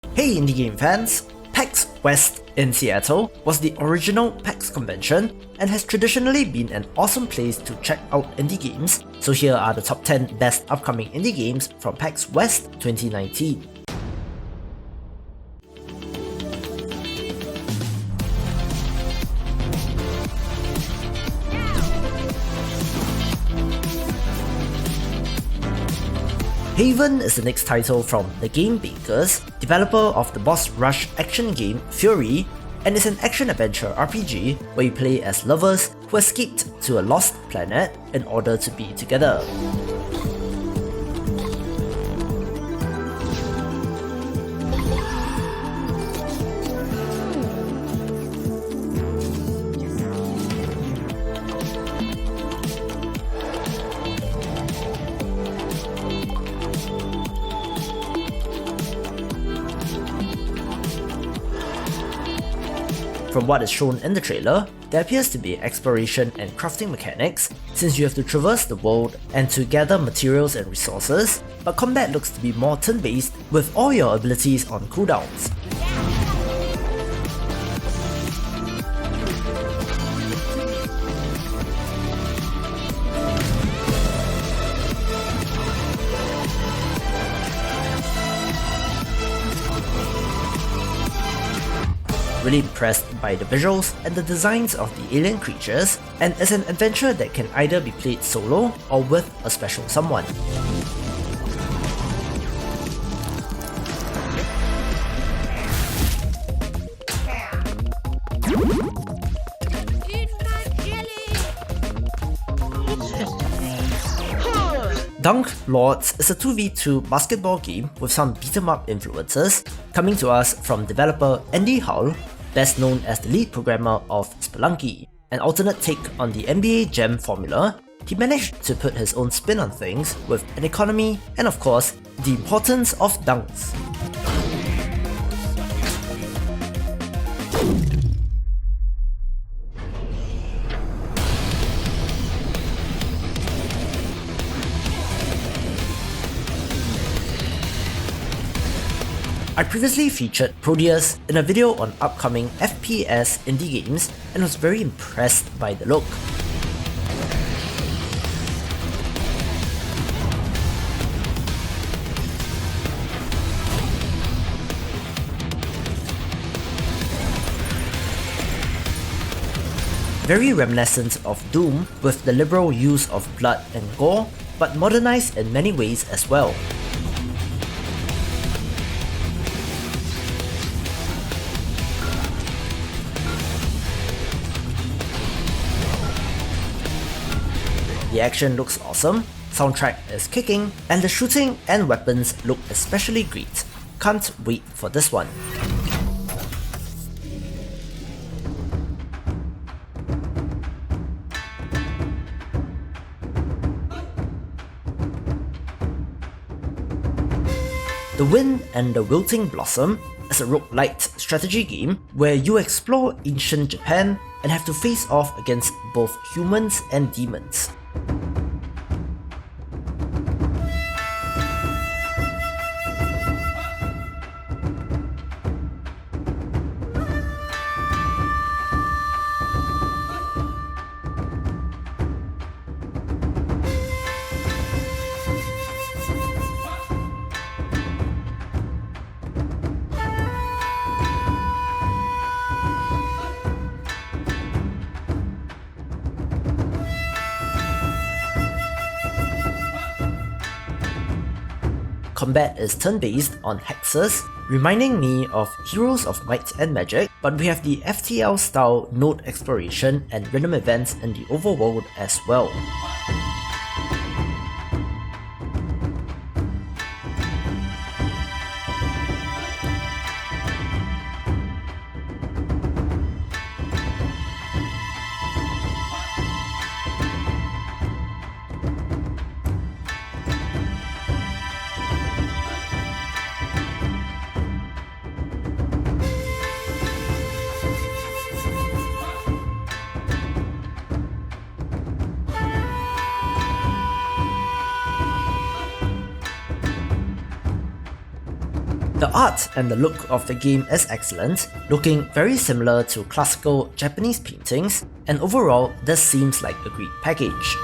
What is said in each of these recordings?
Hey indie game fans! PAX West in Seattle was the original PAX convention and has traditionally been an awesome place to check out indie games, so here are the top 10 best upcoming indie games from PAX West 2019. Haven is the next title from The Game Bakers, developer of the boss rush action game Fury, and is an action-adventure RPG where you play as lovers who escaped to a lost planet in order to be together. From what is shown in the trailer, there appears to be exploration and crafting mechanics, since you have to traverse the world and to gather materials and resources, but combat looks to be more turn-based with all your abilities on cooldowns. Really impressed by the visuals and the designs of the alien creatures, and is an adventure that can either be played solo or with a special someone. Dunk Lords is a 2v2 basketball game with some beat-em-up influences, coming to us from developer Andy Hull, best known as the lead programmer of Spelunky. An alternate take on the NBA Jam formula, he managed to put his own spin on things with an economy and of course, the importance of dunks. I previously featured Prodeus in a video on upcoming FPS indie games and was very impressed by the look. Very reminiscent of Doom with the liberal use of blood and gore, but modernized in many ways as well. The action looks awesome, soundtrack is kicking, and the shooting and weapons look especially great. Can't wait for this one. The Wind and the Wilting Blossom is a roguelite strategy game where you explore ancient Japan and have to face off against both humans and demons. Combat is turn-based on hexes, reminding me of Heroes of Might and Magic, but we have the FTL style node exploration and random events in the overworld as well. The art and the look of the game is excellent, looking very similar to classical Japanese paintings, and overall this seems like a great package.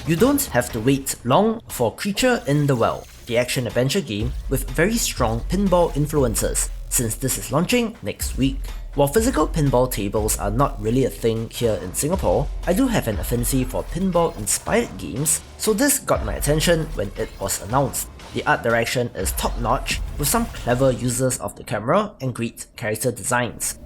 You don't have to wait long for Creature in the Well, the action-adventure game with very strong pinball influences, since this is launching next week. While physical pinball tables are not really a thing here in Singapore, I do have an affinity for pinball-inspired games, so this got my attention when it was announced. The art direction is top-notch, with some clever uses of the camera and great character designs.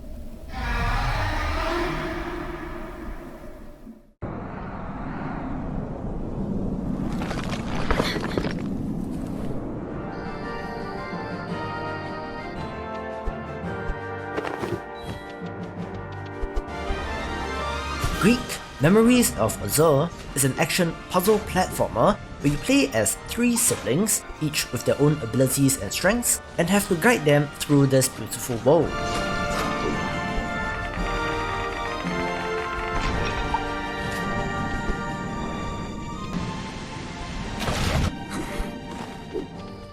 Greak, Memories of Azur is an action puzzle platformer where you play as 3 siblings, each with their own abilities and strengths, and have to guide them through this beautiful world.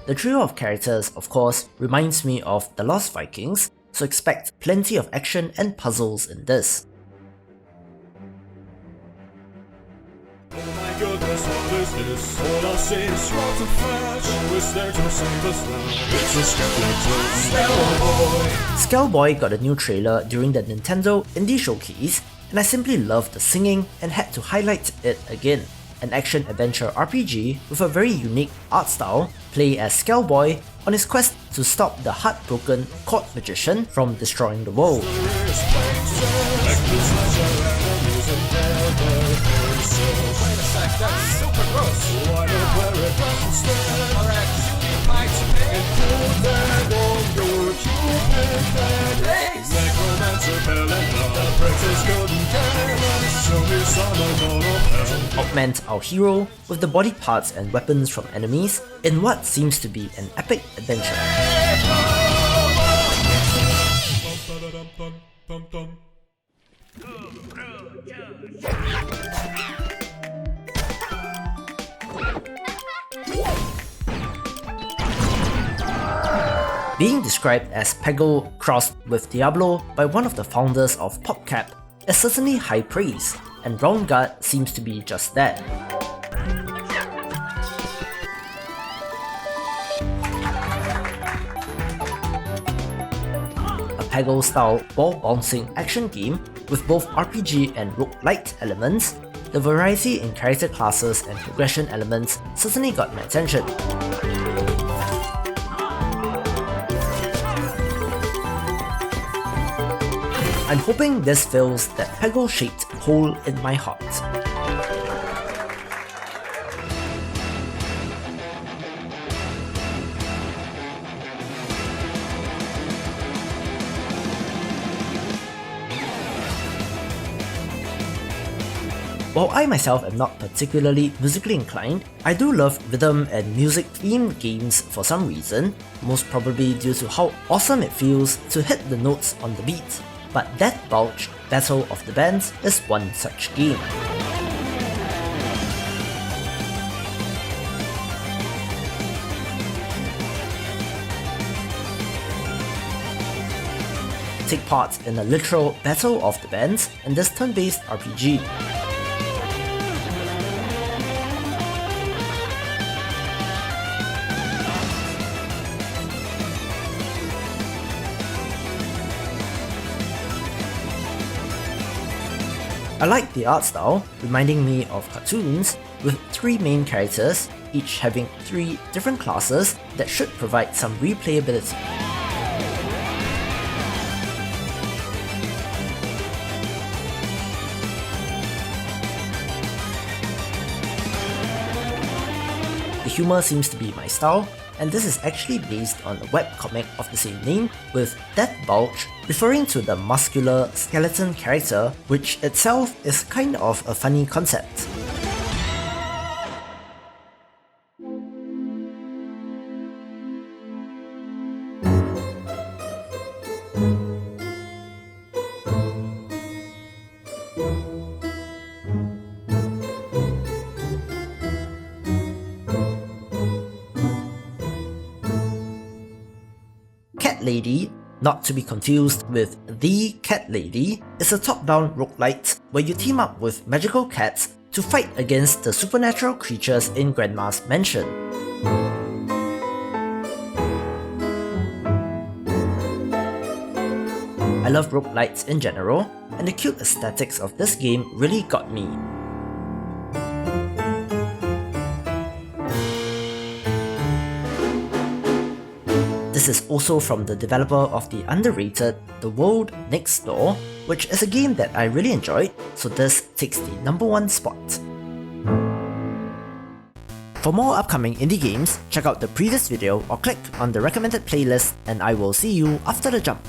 The trio of characters, of course, reminds me of The Lost Vikings, so expect plenty of action and puzzles in this. Goodness, what is this? All I see is rotten flesh. Who's there to save us now? It's a Skellboy. Skellboy got a new trailer during the Nintendo Indie Showcase, and I simply loved the singing and had to highlight it again. An action-adventure RPG with a very unique art style, play as Skellboy on his quest to stop the heartbroken court magician from destroying the world. That's super gross. Why not wear it instead? Alright, and put that on your Cupid face. Necromancer Pelena, the princess couldn't care less. Show me some of Augment our hero with the body parts and weapons from enemies in what seems to be an epic adventure. Being described as Peggle crossed with Diablo by one of the founders of PopCap is certainly high praise, and Roundguard seems to be just that. A Peggle-style ball-bouncing action game with both RPG and roguelite elements, the variety in character classes and progression elements certainly got my attention. I'm hoping this fills that Peggle-shaped hole in my heart. While I myself am not particularly musically inclined, I do love rhythm and music-themed games for some reason, most probably due to how awesome it feels to hit the notes on the beat. But Deathbulge, Battle of the Bands is one such game. Take part in a literal Battle of the Bands in this turn-based RPG. I like the art style, reminding me of cartoons, with 3 main characters, each having 3 different classes that should provide some replayability. The humor seems to be my style, and this is actually based on a webcomic of the same name, with Deathbulge referring to the muscular skeleton character, which itself is kind of a funny concept. Cat Lady, not to be confused with The Cat Lady, is a top-down roguelite where you team up with magical cats to fight against the supernatural creatures in Grandma's mansion. I love roguelites in general, and the cute aesthetics of this game really got me. This is also from the developer of the underrated The World Next Door, which is a game that I really enjoyed, so this takes the #1 spot. For more upcoming indie games, check out the previous video or click on the recommended playlist, and I will see you after the jump.